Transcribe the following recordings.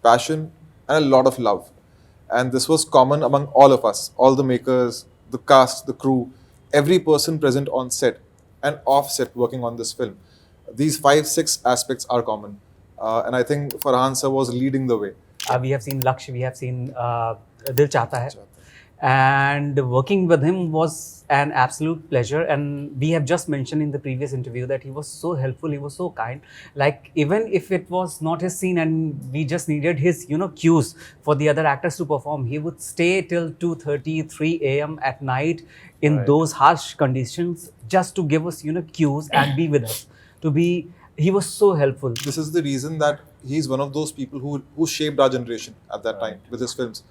passion, and a lot of love. And this was common among all of us, all the makers, the cast, the crew, every person present on set and off set working on this film. These 5, 6 aspects are common. And I think Farhan sir was leading the way. We have seen Lakshya, we have seen Dil Chahta Hai. And working with him was an absolute pleasure. And we have just mentioned in the previous interview that he was so helpful, he was so kind. Like, even if it was not his scene and we just needed his, cues for the other actors to perform, he would stay till 2:30, 3 a.m. at night in those harsh conditions just to give us, cues and be with us. He was so helpful. This is the reason that he's one of those people who shaped our generation at that time with his films.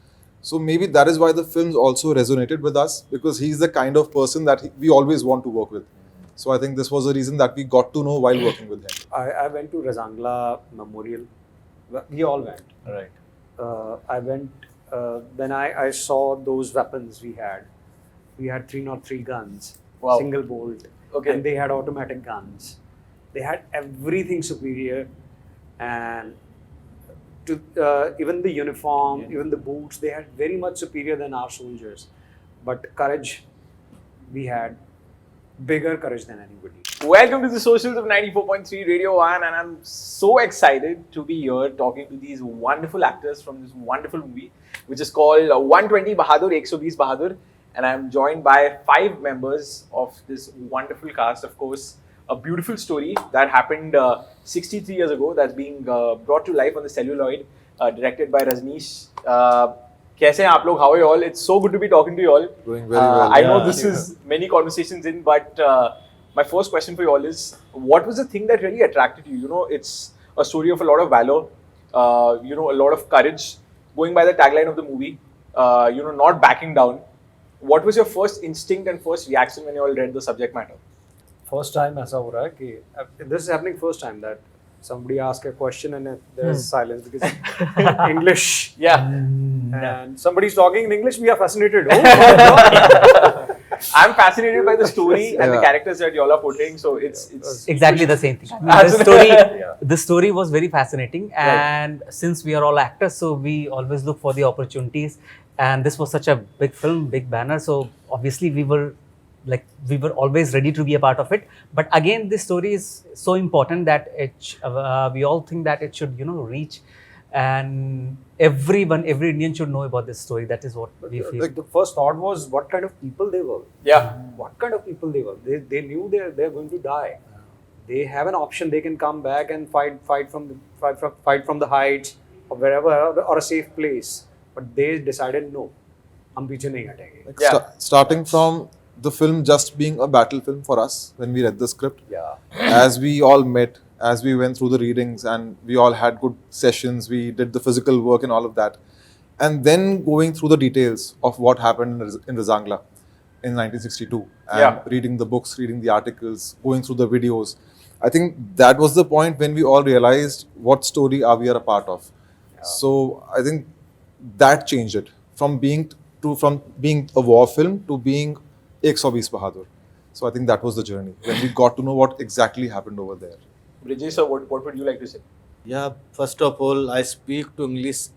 So maybe that is why the films also resonated with us, because he's the kind of person that we always want to work with. So I think this was the reason that we got to know while working with him. I went to Razangla Memorial. We all went. Right. I went, then I saw those weapons we had. We had 303 guns, single bolt, and they had automatic guns. They had everything superior, and even the uniform, even the boots, they had very much superior than our soldiers. But courage, we had bigger courage than anybody. Welcome to the socials of 94.3 Radio 1, and I'm so excited to be here talking to these wonderful actors from this wonderful movie, which is called 120 Bahadur, 120 Bahadur, and I'm joined by 5 members of this wonderful cast. Of course, a beautiful story that happened 63 years ago that's being brought to life on the celluloid, directed by Rajneesh. Kaise hain aap log? How are you all? It's so good to be talking to you all. Doing very well. I know this is many conversations in, but my first question for you all is, what was the thing that really attracted you? You know, it's a story of a lot of valor, a lot of courage, going by the tagline of the movie, not backing down. What was your first instinct and first reaction when you all read the subject matter? First time ऐसा हो रहा है कि this is happening first time that somebody asks a question and there's silence because English. Yeah. And somebody's talking in English, we are fascinated. Oh my God. I'm fascinated by the story and the characters that you all are portraying. So it's exactly the same thing. The story was very fascinating, and since we are all actors, so we always look for the opportunities. And this was such a big film, big banner. So obviously we were always ready to be a part of it. But again, this story is so important that we all think that it should, reach, and every Indian should know about this story. That is what we feel. Like, the first thought was what kind of people they were. Yeah. What kind of people they were. They knew they're going to die. They have an option. They can come back and fight from the heights or wherever, or a safe place. But they decided no. हम पीछे नहीं हटेंगे. Starting from the film just being a battle film for us when we read the script. Yeah. As we all met, as we went through the readings, and we all had good sessions, we did the physical work and all of that. And then going through the details of what happened in Razangla in 1962, and reading the books, reading the articles, going through the videos. I think that was the point when we all realized what story we are a part of. Yeah. So I think that changed it from being a war film to being 120 Bahadur. So I think that was the journey when we got to know what exactly happened over there. Brijesh, sir, what would you like to say? Yeah, first of all, I speak to English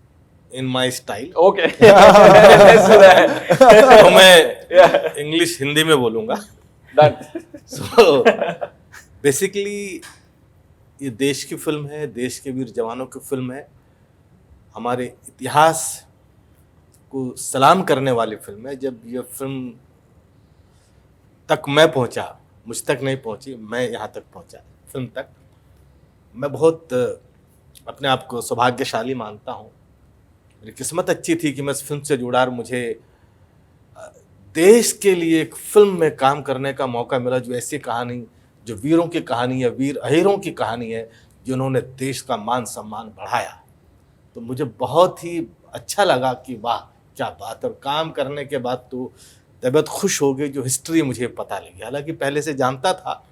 in my style. Okay. Let's do that. तो मैं English Hindi में बोलूँगा. Done. So basically ये देश की film है, देश के वीर जवानों की फिल्म है, हमारे इतिहास को सलाम करने वाली फिल्म है. जब ये फिल्म तक मैं पहुंचा, मुझ तक नहीं पहुंची, मैं यहाँ तक पहुंचा फिल्म तक. मैं बहुत अपने आप को सौभाग्यशाली मानता हूँ. मेरी किस्मत अच्छी थी कि मैं इस फिल्म से जुड़ा और मुझे देश के लिए एक फिल्म में काम करने का मौका मिला, जो ऐसी कहानी, जो वीरों की कहानी है, वीर अहीरों की कहानी है, जिन्होंने देश का मान सम्मान बढ़ाया. तो मुझे बहुत ही अच्छा लगा कि वाह क्या बात. और काम करने के बाद तो तबीयत खुश हो गई, जो हिस्ट्री मुझे पता लगी. हालांकि पहले से जानता था,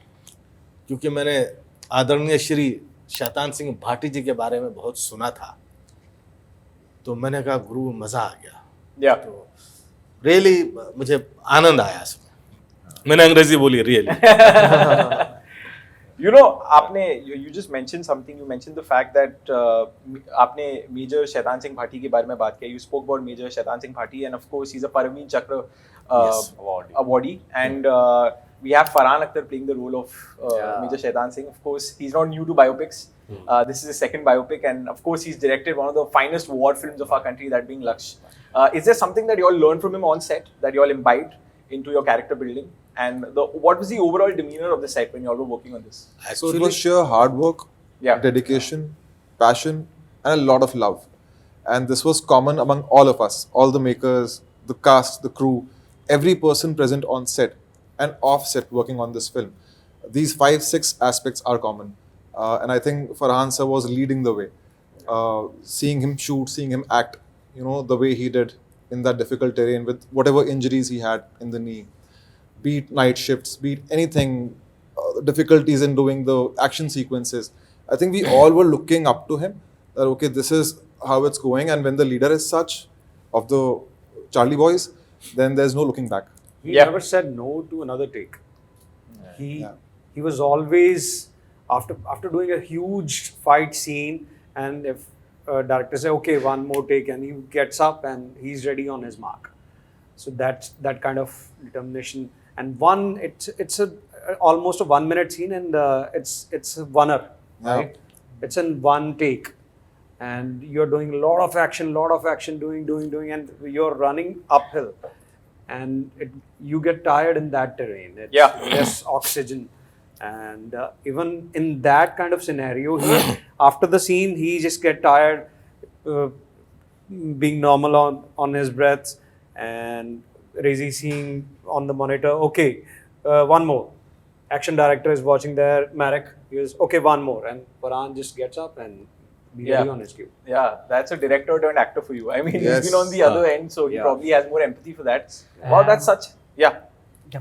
क्योंकि मैंने आदरणीय श्री शैतान सिंह भाटी जी के बारे में बहुत सुना था. तो मैंने कहा गुरु मज़ा आ गया. तो रियली मुझे आनंद आया इसमें. मैंने अंग्रेजी बोली really. You know, you just mentioned something. You mentioned the fact that आपने Major Shaitan Singh Bhatti के बारे में बात किया. You spoke about Major Shaitan Singh Bhatti, and of course he's a Paramveer Chakra awardee, and we have Farhan Akhtar playing the role of Major Shaitan Singh. Of course, he's not new to biopics. This is his second biopic, and of course he's directed one of the finest war films of our country, that being Lakshya. Is there something that you all learned from him on set that you all imbibed into your character building? And what was the overall demeanor of the set when you all were working on this? So it was sheer hard work, dedication, passion, and a lot of love. And this was common among all of us, all the makers, the cast, the crew, every person present on set and off set working on this film. These 5-6 aspects are common. And I think Farhan sir was leading the way. Seeing him shoot, seeing him act, the way he did in that difficult terrain with whatever injuries he had in the knee. Be it night shifts, be it anything, difficulties in doing the action sequences. I think we all were looking up to him that, okay, this is how it's going. And when the leader is such of the Charlie boys, then there's no looking back. He never said no to another take. He was always, after doing a huge fight scene, and if director say, okay, one more take, and he gets up and he's ready on his mark. So that's that kind of determination. And it's almost a 1 minute scene, and it's a oneer, right? It's in one take, and you're doing a lot of action, doing, and you're running uphill, and you get tired in that terrain. It's less oxygen, and even in that kind of scenario, after the scene, he just get tired, being normal on his breaths, and Rezi seeing on the monitor, okay, one more. Action director is watching there, Marek, he goes, okay, one more. And Farhan just gets up and be ready on his cue. Yeah, that's a director turned actor for you. I mean, he's been on the other end, so he probably has more empathy for that. Wow, that's such... Yeah,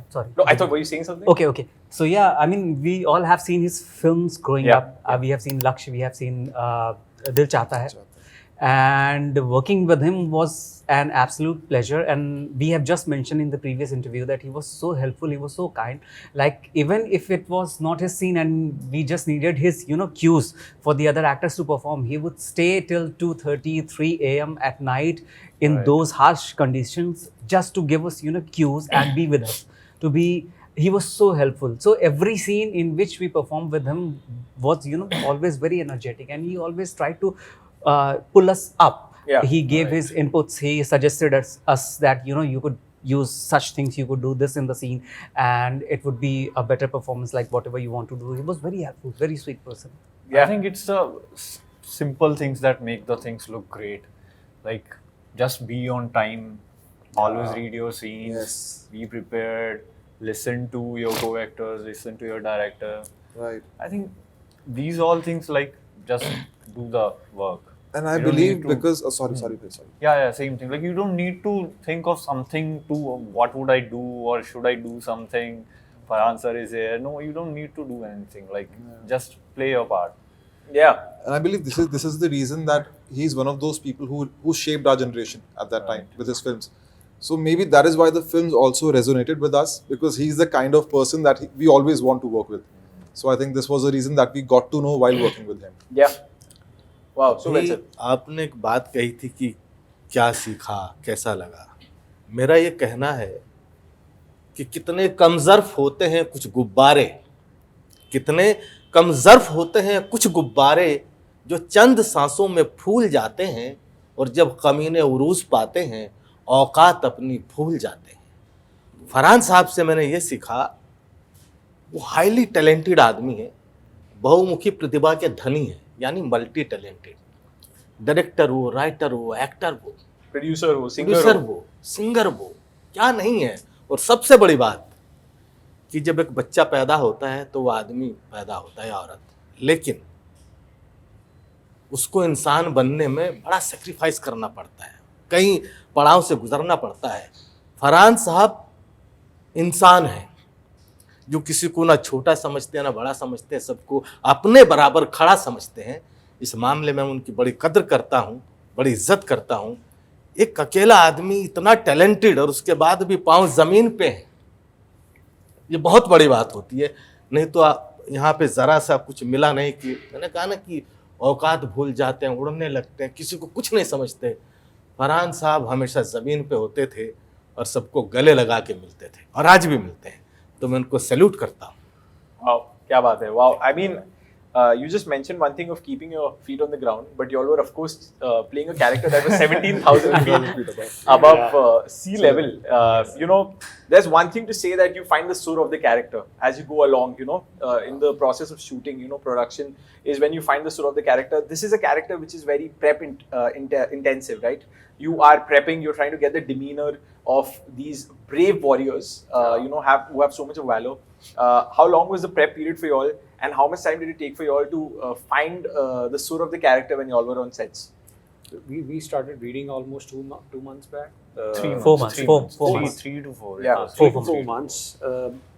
sorry. No, I thought, were you saying something? Okay. So yeah, I mean, we all have seen his films growing up. We have seen Lakshya, we have seen Dil Chahta Hai. And working with him was an absolute pleasure. And we have just mentioned in the previous interview that he was so helpful, he was so kind. Like, even if it was not his scene and we just needed his, cues for the other actors to perform, he would stay till 2:30, 3 a.m. at night in those harsh conditions just to give us, cues and be with us. He was so helpful. So every scene in which we performed with him was, always very energetic, and he always tried to pull us up. He gave his inputs. He suggested us that you could use such things, you could do this in the scene, and it would be a better performance, like whatever you want to do. He was very helpful, very sweet person. I think it's the simple things that make the things look great. Like, just be on time, always read your scenes, be prepared, listen to your co-actors, listen to your director. Right. I think these all things, like, just do the work. And I believe because... sorry. Yeah, same thing. Like, you don't need to think of something to, what would I do, or should I do something? Farhan sir is here. No, you don't need to do anything. Like, just play your part. Yeah. And I believe this is the reason that he's one of those people who shaped our generation at that time with his films. So maybe that is why the films also resonated with us, because he's the kind of person that we always want to work with. So I think this was the reason that we got to know while working with him. Yeah. Wow, so that's it. आपने एक बात कही थी कि क्या सीखा, कैसा लगा. मेरा ये कहना है कि कितने कमज़र्फ होते हैं कुछ गुब्बारे, कितने कमज़र्फ होते हैं कुछ गुब्बारे जो चंद सांसों में फूल जाते हैं, और जब कमीने उरूज पाते हैं औकात अपनी भूल जाते हैं. फरहान साहब से मैंने ये सीखा, वो हाईली टैलेंटेड आदमी है, बहुमुखी प्रतिभा के धनी है, यानी मल्टी टैलेंटेड. डायरेक्टर हो, राइटर हो, एक्टर हो, प्रोड्यूसर हो, सिंगर हो, क्या नहीं है. और सबसे बड़ी बात कि जब एक बच्चा पैदा होता है तो वो आदमी पैदा होता है, औरत, लेकिन उसको इंसान बनने में बड़ा सेक्रीफाइस करना पड़ता है, कई पड़ाव से गुजरना पड़ता है. फरहान साहब इंसान है जो किसी को ना छोटा समझते हैं ना बड़ा समझते हैं, सबको अपने बराबर खड़ा समझते हैं. इस मामले में उनकी बड़ी कदर करता हूँ, बड़ी इज्जत करता हूँ. एक अकेला आदमी इतना टैलेंटेड और उसके बाद भी पाँव ज़मीन पे हैं, ये बहुत बड़ी बात होती है. नहीं तो यहाँ पे ज़रा सा कुछ मिला नहीं कि मैंने कहा ना कि औकात भूल जाते हैं, उड़ने लगते हैं, किसी को कुछ नहीं समझते। फरहान साहब हमेशा ज़मीन पे होते थे और सबको गले लगा के मिलते थे और आज भी मिलते हैं, तो मैं उनको सैल्यूट करता हूँ। Wow, क्या बात है. Wow, I mean, you just mentioned one thing of keeping your feet on the ground, but you all were, of course, playing a character that was 17,000 feet above sea level. You know, there's one thing to say that you find the soul of the character as you go along. You know, in the process of shooting, you know, production is when you find the soul of the character. This is a character which is very intensive, right? You are prepping. You're trying to get the demeanor of these brave warriors. You know, who have so much of valor. How long was the prep period for you all, and how much time did it take for you all to find the soul of the character when you all were on sets? We started reading almost 2 months back. 4 months. 4 months. 3 to 4. Yeah. 4 months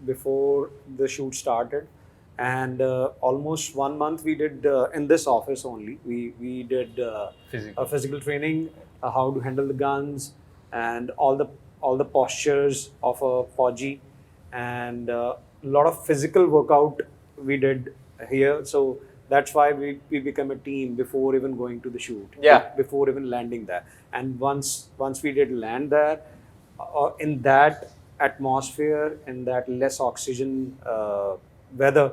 before the shoot started, and almost 1 month we did in this office only. We did a physical training, how to handle the guns, and all the postures of a Fauji, and a lot of physical workout we did here. So that's why we became a team before even going to the shoot. Yeah. Before even landing there. And once we did land there, in that atmosphere, in that less oxygen weather,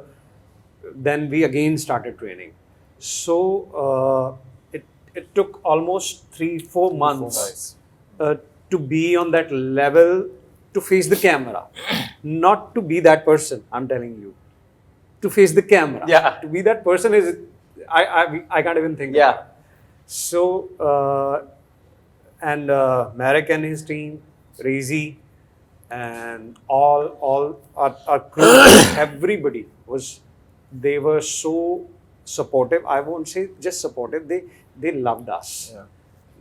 then we again started training. So it took almost 3-4 months to be on that level, to face the camera, not to be that person. I'm telling you, to face the camera. Yeah. To be that person is, I can't even think. Yeah. About it. So and Marek and his team, Rezi, and all our crew, everybody they were so supportive. I won't say just supportive. They loved us. Yeah.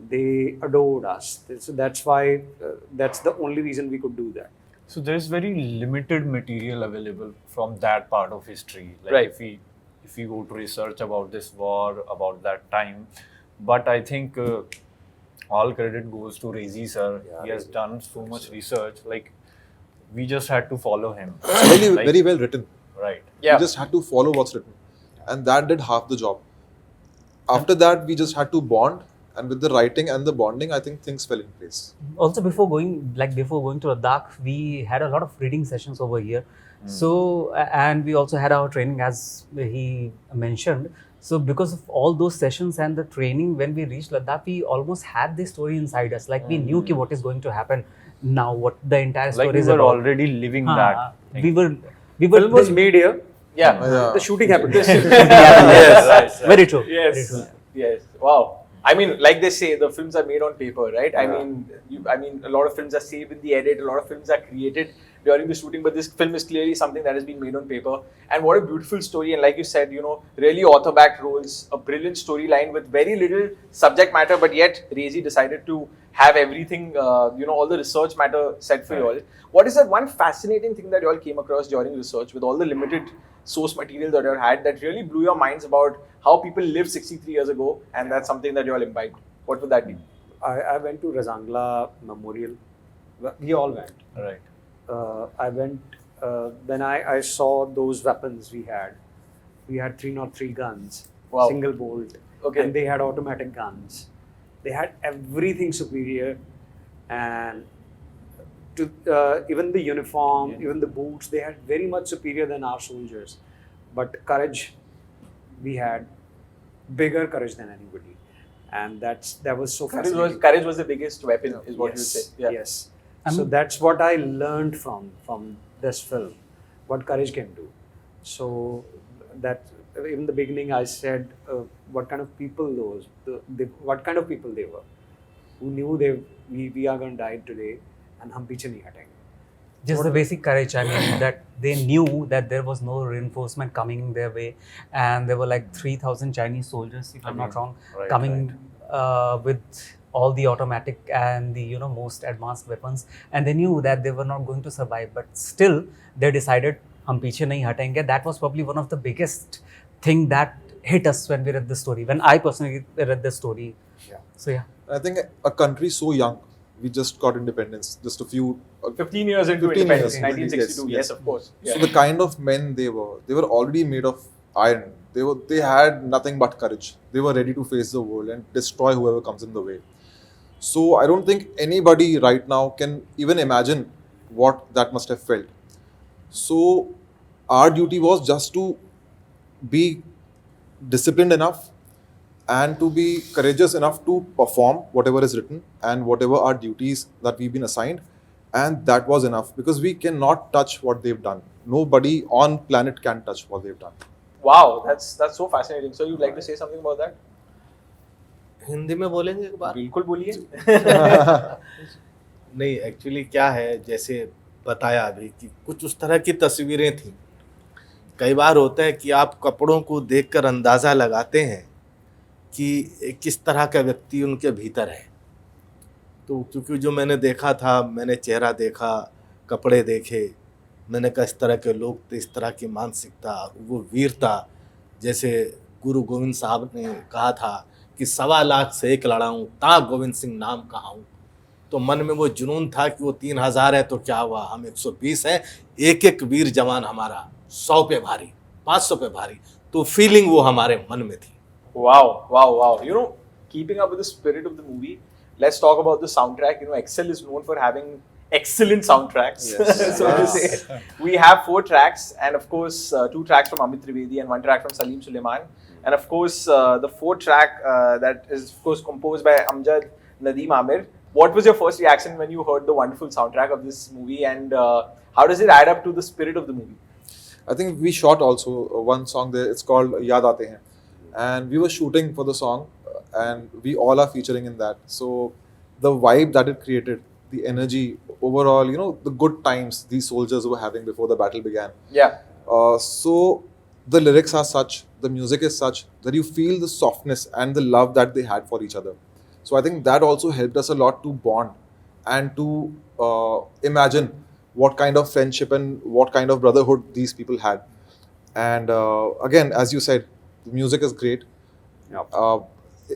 They adored us. So that's why that's the only reason we could do that. So there's very limited material available from that part of history. Like Right. if we go to research about this war, about that time, but I think all credit goes to Rezi sir. Yeah, He has Rezi. done so much research. Like we just had to follow him. Really, Like- very well written. Right. Yeah. We just had to follow what's written, and that did half the job. After that, we just had to bond, and with the writing and the bonding, I think things fell in place. Also, before going to Ladakh, we had a lot of reading sessions over here. So, and we also had our training, as he mentioned. So, because of all those sessions and the training, when we reached Ladakh, we almost had this story inside us. Like we knew ki what is going to happen now, what the entire story Like we is were about. already living Haan, that. we were. Film was made here. Yeah. The shooting happened. Yes. Very true. Yes. Very true. Yes. Wow. I mean, like they say, the films are made on paper, right? I mean, a lot of films are saved in the edit. A lot of films are created during the shooting, but this film is clearly something that has been made on paper. And what a beautiful story! And like you said, you know, really author-backed roles, a brilliant storyline with very little subject matter, but yet Rezi decided to have everything, you know, all the research matter set for you all. What is that one fascinating thing that you all came across during research with all the limited source material that you all had that really blew your minds about how people lived 63 years ago, and that's something that you all imbibed? What would that be? I went to Razangla Memorial. We all went. Right. I went, then I saw those weapons we had. We had 303 guns, Wow. single bolt, Okay. and they had automatic guns. They had everything superior, and to even the uniform, even the boots, they had very much superior than our soldiers. But courage, we had bigger courage than anybody, and that was so fascinating. Courage was the biggest weapon, is what you would say. Yeah. Yes. So that's what I learned from this film, what courage can do. So that in the beginning I said what kind of people what kind of people they were, who knew we are going to die today, and hum piche nahi hatenge. Just the basic courage. I mean, that they knew that there was no reinforcement coming their way, and there were like 3,000 Chinese soldiers, if I'm not wrong, Right, coming with all the automatic and the most advanced weapons, and they knew that they were not going to survive. But still, they decided, "Hum piche nahi hatenge." That was probably one of the biggest thing that hit us when we read the story. When I personally read the story, Yeah. so yeah. I think a country so young We just got independence just a few 15 years into 15 independence, years. 1962. Yes, Yes. of course. Yeah. So the kind of men they were already made of iron. They had nothing but courage. They were ready to face the world and destroy whoever comes in the way. So I don't think anybody right now can even imagine what that must have felt. So our duty was just to be disciplined enough and to be courageous enough to perform whatever is written and whatever are duties that we've been assigned, and that was enough because we cannot touch what they've done. Nobody on planet can touch what they've done. Wow, that's so fascinating. So you'd like to say something about that? Hindi में बोलेंगे एक बार? बिल्कुल बोलिए. नहीं, actually क्या है, जैसे बताया अभी कि कुछ उस तरह की तस्वीरें थी. कई बार होता है कि आप कपड़ों को देखकर अंदाज़ा लगाते हैं कि किस तरह का व्यक्ति उनके भीतर है. तो क्योंकि जो मैंने देखा था, मैंने चेहरा देखा, कपड़े देखे, मैंने कहा इस तरह के लोग थे, इस तरह की मानसिकता, वो वीरता. जैसे गुरु गोविंद साहब ने कहा था कि 1.25 लाख से एक लड़ाऊँ, ता गोविंद सिंह नाम कहाऊँ. तो मन में वो जुनून था कि वो 3000 है तो क्या हुआ, हम 120 हैं, एक एक वीर जवान हमारा 100 पे भारी, 500 पे भारी. तो फीलिंग वो हमारे मन में थी. Wow, wow, wow. You know, keeping up with the spirit of the movie, let's talk about the soundtrack. You know, Excel is known for having excellent soundtracks. Yes. So to say, we have 4 tracks, and of course, 2 tracks from Amit Trivedi and 1 track from Salim Suleiman. And of course, the 4th track that is, of course, composed by Amjad Nadeem Amir. What was your first reaction when you heard the wonderful soundtrack of this movie, and how does it add up to the spirit of the movie? I think we shot also one song there. It's called Yaad Aate Hain, and we were shooting for the song, and we all are featuring in that. So the vibe that it created, the energy, overall, you know, the good times these soldiers were having before the battle began. Yeah. So the lyrics are such, the music is such that you feel the softness and the love that they had for each other. So I think that also helped us a lot to bond and to imagine what kind of friendship and what kind of brotherhood these people had. And again, as you said, the music is great. Yep.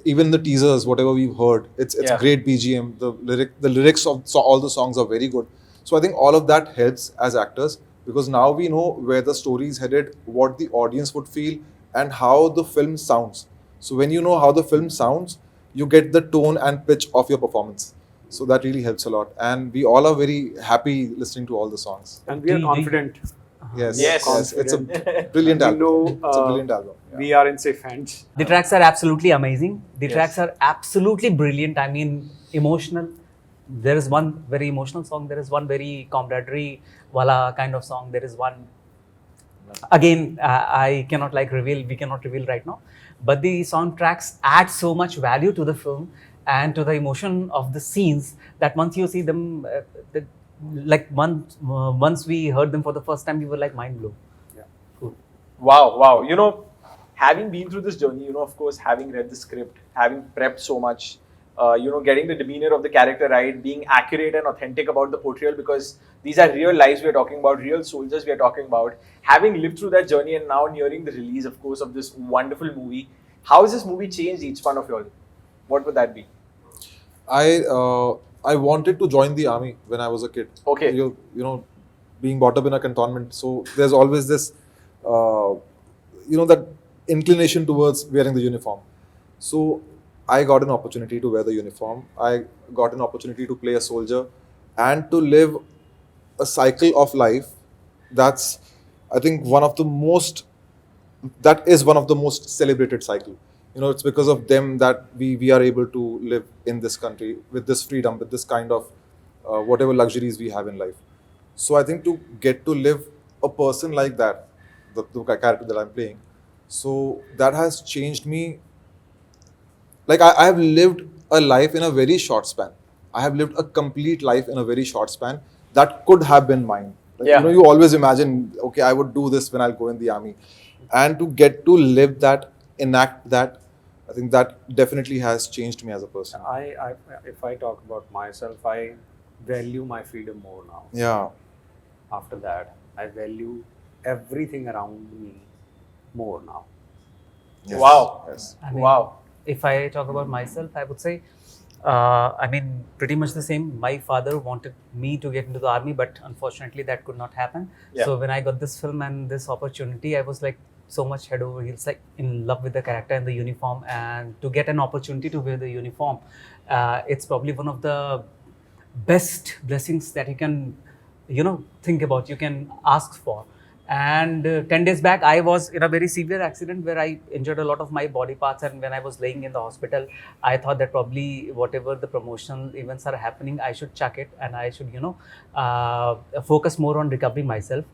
Even the teasers, whatever we've heard, it's Yeah. great BGM. The lyrics of all the songs are very good. So I think all of that helps as actors because now we know where the story is headed, what the audience would feel, and how the film sounds. So when you know how the film sounds, you get the tone and pitch of your performance. So that really helps a lot. And we all are very happy listening to all the songs. And we are Do you- confident. Yes, Yes. It's a brilliant We album. know, It's a brilliant album. We are in safe hands. The tracks are absolutely amazing. The Yes. tracks are absolutely brilliant. I mean, emotional. There is one very emotional song. There is one very camaraderie wala kind of song. There is one. Again, I cannot reveal. We cannot reveal right now. But the soundtracks add so much value to the film and to the emotion of the scenes that once you see them, once we heard them for the first time, we were like mind blown. Wow, wow. You know, having been through this journey, you know, of course, having read the script, having prepped so much, you know, getting the demeanor of the character right, being accurate and authentic about the portrayal, because these are real lives we are talking about, real soldiers we are talking about. Having lived through that journey and now nearing the release, of course, of this wonderful movie, how has this movie changed each one of you all? What would that be? I wanted to join the army when I was a kid. Okay. You know, being brought up in a cantonment, so there's always this, that inclination towards wearing the uniform. So I got an opportunity to wear the uniform. I got an opportunity to play a soldier and to live a cycle of life. That's, I think, one of the most celebrated cycle. You know, it's because of them that we are able to live in this country with this freedom, with this kind of whatever luxuries we have in life. So I think to get to live a person like that, the character that I'm playing, so that has changed me. Like I have lived a life in a very short span. I have lived a complete life in a very short span that could have been mine. Like, Yeah. You know, you always imagine, okay, I would do this when I'll go in the army. And to get to live that, enact that, I think that definitely has changed me as a person. If I talk about myself, I value my freedom more now. Yeah. After that, I value everything around me more now. Yes. Wow. Yes. I mean, Wow. If I talk about myself, I would say I mean, pretty much the same. My father wanted me to get into the army, but unfortunately, that could not happen. Yeah. So when I got this film and this opportunity, I was like so much head over heels, like in love with the character and the uniform. And to get an opportunity to wear the uniform, it's probably one of the best blessings that you can, think about. You can ask for. And 10 days back, I was in a very severe accident where I injured a lot of my body parts. And when I was laying in the hospital, I thought that probably whatever the promotional events are happening, I should chuck it and I should, focus more on recovery myself.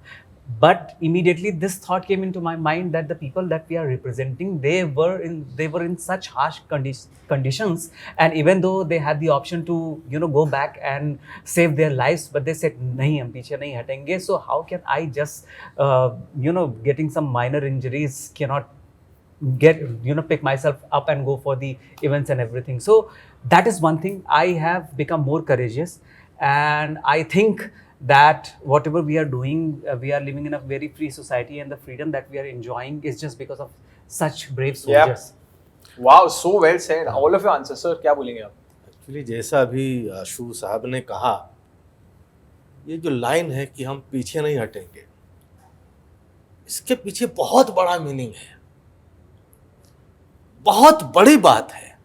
But immediately this thought came into my mind that the people that we are representing, they were in such harsh conditions, and even though they had the option to go back and save their lives, but they said nahi, hum piche nahi hatenge. So how can I just getting some minor injuries cannot pick myself up and go for the events and everything. So that is one thing. I have become more courageous, and I think that whatever we are doing, we are living in a very free society, and the freedom that we are enjoying is just because of such brave soldiers. Wow, so well said. All of your answers, sir. क्या बोलेंगे आप? Actually जैसा अभी आशु साहब ने कहा, ये जो लाइन है कि हम पीछे नहीं हटेंगे, इसके पीछे बहुत बड़ा मीनिंग है, बहुत बड़ी बात है।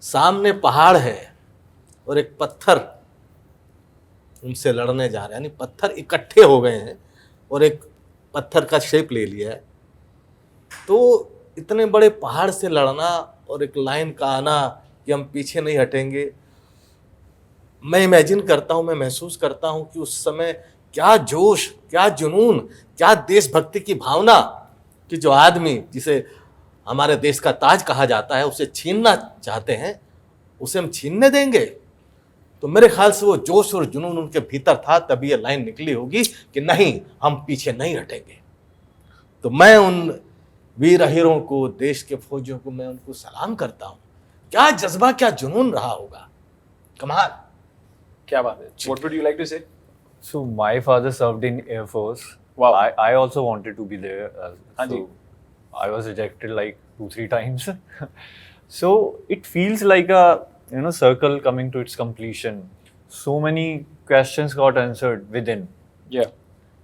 सामने पहाड़ है और एक पत्थर उनसे लड़ने जा रहे हैं, यानी पत्थर इकट्ठे हो गए हैं और एक पत्थर का शेप ले लिया है। तो इतने बड़े पहाड़ से लड़ना और एक लाइन का आना कि हम पीछे नहीं हटेंगे, मैं इमेजिन करता हूँ, मैं महसूस करता हूँ कि उस समय क्या जोश, क्या जुनून, क्या देशभक्ति की भावना कि जो आदमी जिसे हमारे देश का ताज कहा जाता है उसे छीनना चाहते हैं, उसे हम छीनने देंगे? तो मेरे ख्याल से वो जोश और जुनून उनके भीतर था, तभी ये लाइन निकली होगी कि नहीं, हम पीछे नहीं हटेंगे। तो मैं उन वीर हीरों को, देश के फौजियों को, मैं उनको सलाम करता हूँ। क्या जज्बा, क्या जुनून रहा होगा, कमाल। क्या बात है? What would you like to say? So my father served in Air Force. Wow. I also wanted to be there. Haan ji. So I was rejected like 2-3 times. So it feels like a circle coming to its completion. So many questions got answered within. Yeah.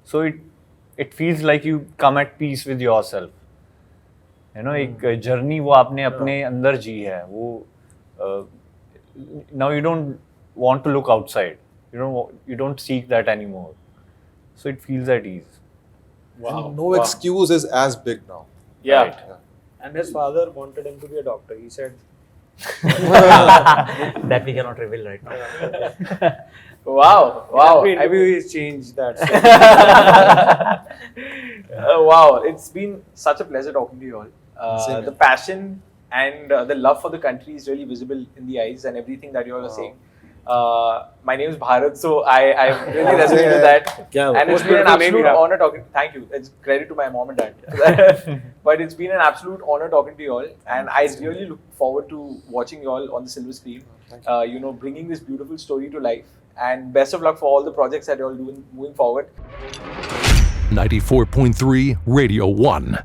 So it feels like you come at peace with yourself. एक journey वो आपने अपने अंदर जी है, वो now you don't want to look outside. You don't seek that anymore. So it feels at ease. Wow. And no excuse is as big now. Yeah. Right. And his father wanted him to be a doctor. He said, That we cannot reveal right now. Wow. Wow. Maybe he's changed that. Wow. It's been such a pleasure talking to you all. Same The here. passion and the love for the country is really visible in the eyes and everything that you all are saying. My name is Bhaarat, so I really resonate with that. क्या And it's Most been an beautiful name absolute you have. honor talking. Thank you. It's credit to my mom and dad. But it's been an absolute honor talking to you all, and I really look forward to watching you all on the silver screen. Bringing this beautiful story to life. And best of luck for all the projects that you all doing moving forward. 94.3 Radio 1.